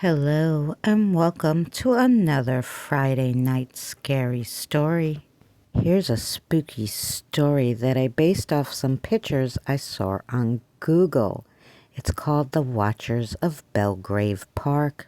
Hello and welcome to another Friday night scary story. Here's a spooky story that I based off some pictures I saw on Google. It's called The Watchers of Bellgrave Park.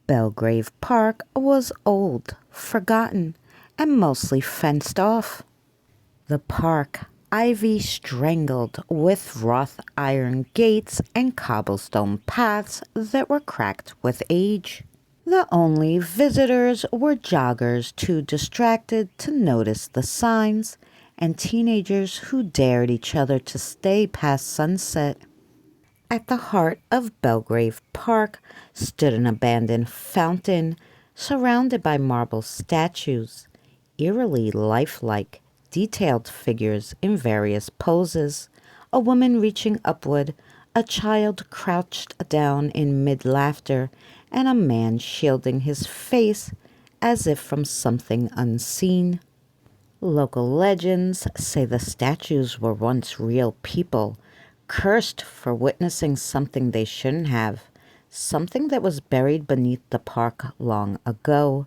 Bellgrave Park was old, forgotten, and mostly fenced off. The park, ivy strangled with wrought iron gates and cobblestone paths that were cracked with age. The only visitors were joggers too distracted to notice the signs and teenagers who dared each other to stay past sunset. At the heart of Bellgrave Park stood an abandoned fountain surrounded by marble statues, eerily lifelike, detailed figures in various poses, a woman reaching upward, a child crouched down in mid-laughter, and a man shielding his face as if from something unseen. Local legends say the statues were once real people, cursed for witnessing something they shouldn't have, something that was buried beneath the park long ago.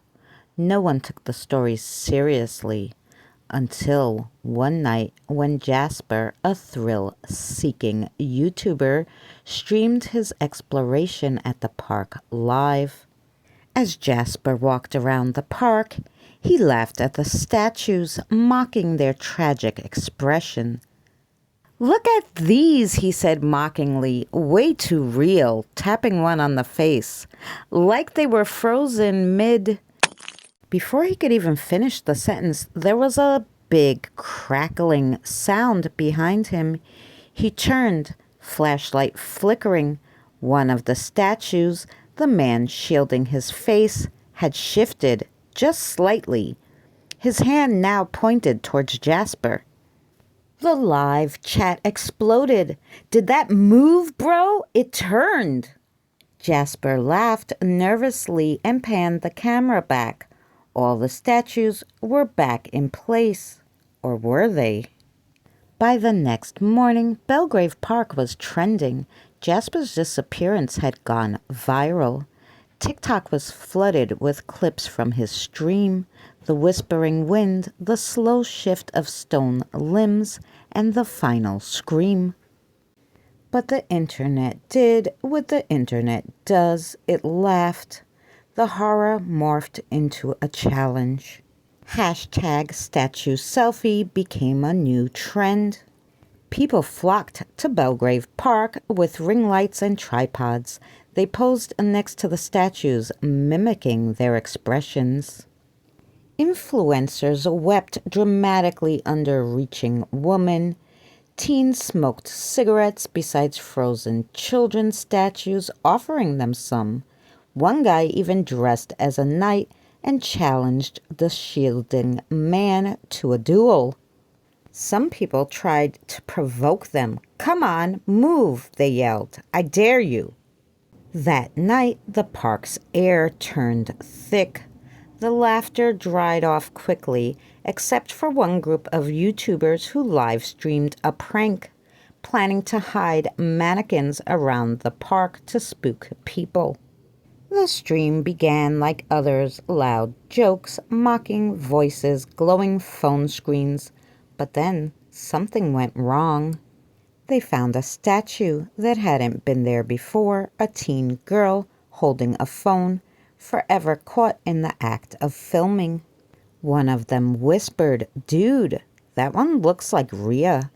No one took the stories seriously until one night when Jasper, a thrill-seeking YouTuber, streamed his exploration at the park live. As Jasper walked around the park, he laughed at the statues, mocking their tragic expression. "Look at these," he said mockingly, "way too real," tapping one on the face, like they were frozen mid. Before he could even finish the sentence, there was a big crackling sound behind him. He turned, flashlight flickering. One of the statues, the man shielding his face, had shifted just slightly. His hand now pointed towards Jasper. The live chat exploded. "Did that move, bro? It turned." Jasper laughed nervously and panned the camera back. All the statues were back in place. Or were they? By the next morning, Bellgrave Park was trending. Jasper's disappearance had gone viral. TikTok was flooded with clips from his stream, the whispering wind, the slow shift of stone limbs, and the final scream. But the internet did what the internet does. It laughed. The horror morphed into a challenge. Hashtag statue selfie became a new trend. People flocked to Bellgrave Park with ring lights and tripods. They posed next to the statues, mimicking their expressions. Influencers wept dramatically under reaching woman. Teens smoked cigarettes beside frozen children statues, offering them some. One guy even dressed as a knight and challenged the shielding man to a duel. Some people tried to provoke them. "Come on, move," they yelled. "I dare you." That night, the park's air turned thick. The laughter dried off quickly, except for one group of YouTubers who live-streamed a prank, planning to hide mannequins around the park to spook people. The stream began like others, loud jokes, mocking voices, glowing phone screens. But then something went wrong. They found a statue that hadn't been there before, a teen girl holding a phone, forever caught in the act of filming. One of them whispered, "Dude, that one looks like Rhea."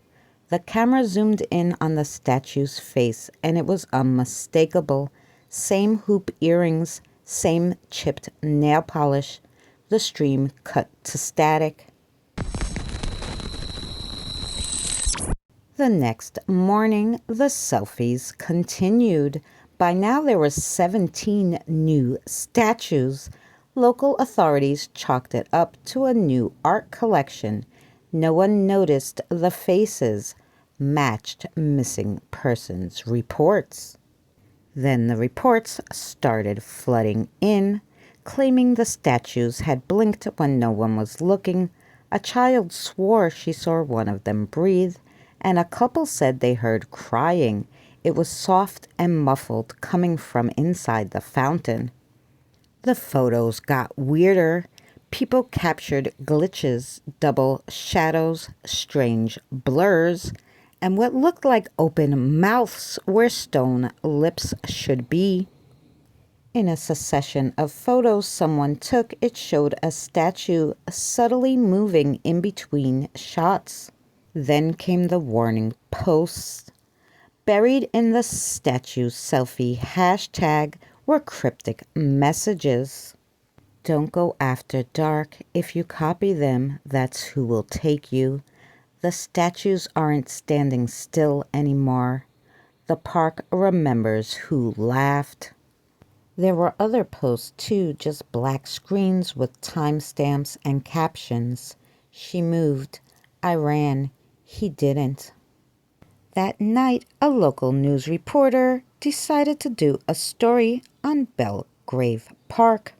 The camera zoomed in on the statue's face, and it was unmistakable. Same hoop earrings, same chipped nail polish. The stream cut to static. The next morning, the selfies continued. By now there were 17 new statues. Local authorities chalked it up to a new art collection. No one noticed the faces matched missing persons reports. Then the reports started flooding in, claiming the statues had blinked when no one was looking. A child swore she saw one of them breathe, and a couple said they heard crying. It was soft and muffled, coming from inside the fountain. The photos got weirder. People captured glitches, double shadows, strange blurs, and what looked like open mouths where stone lips should be. In a succession of photos someone took, it showed a statue subtly moving in between shots. Then came the warning posts. Buried in the statue's selfie hashtag were cryptic messages. Don't go after dark. If you copy them, that's who will take you. The statues aren't standing still anymore. The park remembers who laughed. There were other posts too, just black screens with timestamps and captions. She moved. I ran. He didn't. That night, a local news reporter decided to do a story on Bellgrave Park.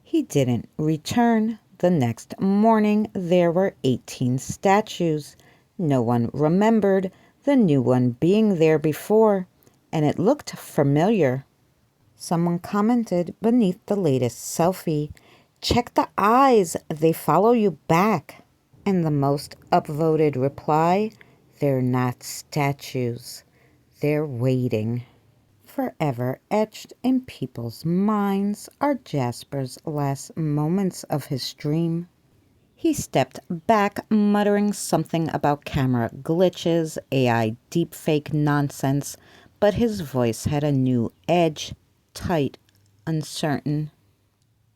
He didn't return. The next morning, there were 18 statues. No one remembered the new one being there before, and it looked familiar. Someone commented beneath the latest selfie, "Check the eyes, they follow you back." And the most upvoted reply, "They're not statues, they're waiting." Forever etched in people's minds are Jasper's last moments of his dream. He stepped back, muttering something about camera glitches, AI deepfake nonsense, but his voice had a new edge, tight, uncertain.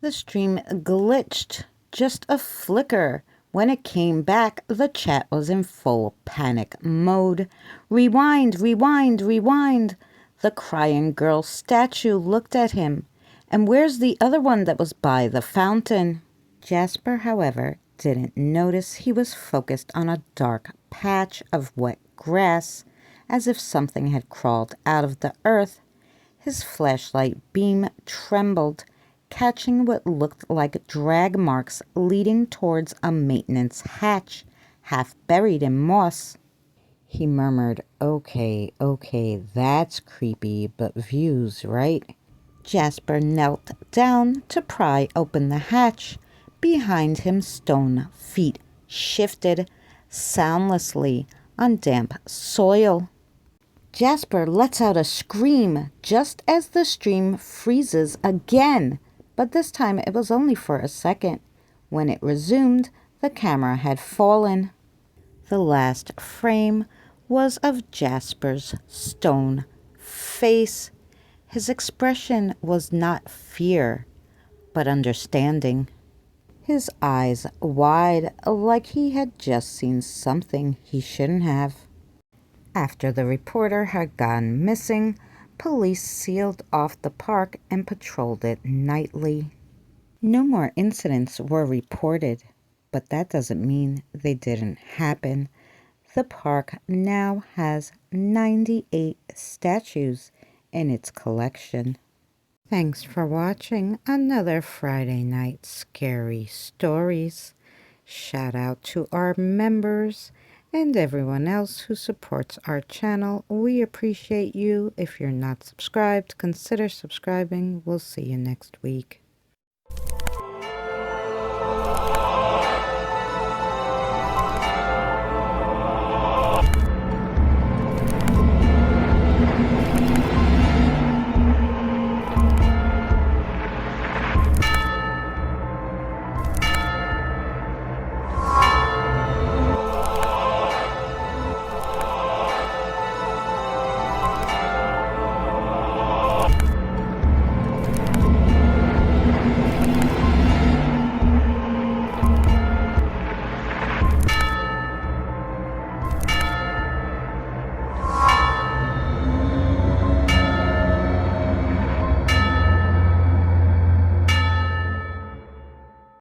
The stream glitched, just a flicker. When it came back, the chat was in full panic mode. "Rewind, rewind, rewind." The crying girl statue looked at him. "And where's the other one that was by the fountain?" Jasper, however, didn't notice he was focused on a dark patch of wet grass, as if something had crawled out of the earth. His flashlight beam trembled, catching what looked like drag marks leading towards a maintenance hatch, half buried in moss. He murmured, okay, that's creepy, but views, right?" Jasper knelt down to pry open the hatch. Behind him, stone feet shifted soundlessly on damp soil. Jasper lets out a scream just as the stream freezes again, but this time it was only for a second. When it resumed, the camera had fallen. The last frame was of Jasper's stone face. His expression was not fear, but understanding. His eyes wide, like he had just seen something he shouldn't have. After the reporter had gone missing, police sealed off the park and patrolled it nightly. No more incidents were reported, but that doesn't mean they didn't happen. The park now has 98 statues in its collection. Thanks for watching another Friday Night Scary Stories. Shout out to our members and everyone else who supports our channel. We appreciate you. If you're not subscribed, consider subscribing. We'll see you next week.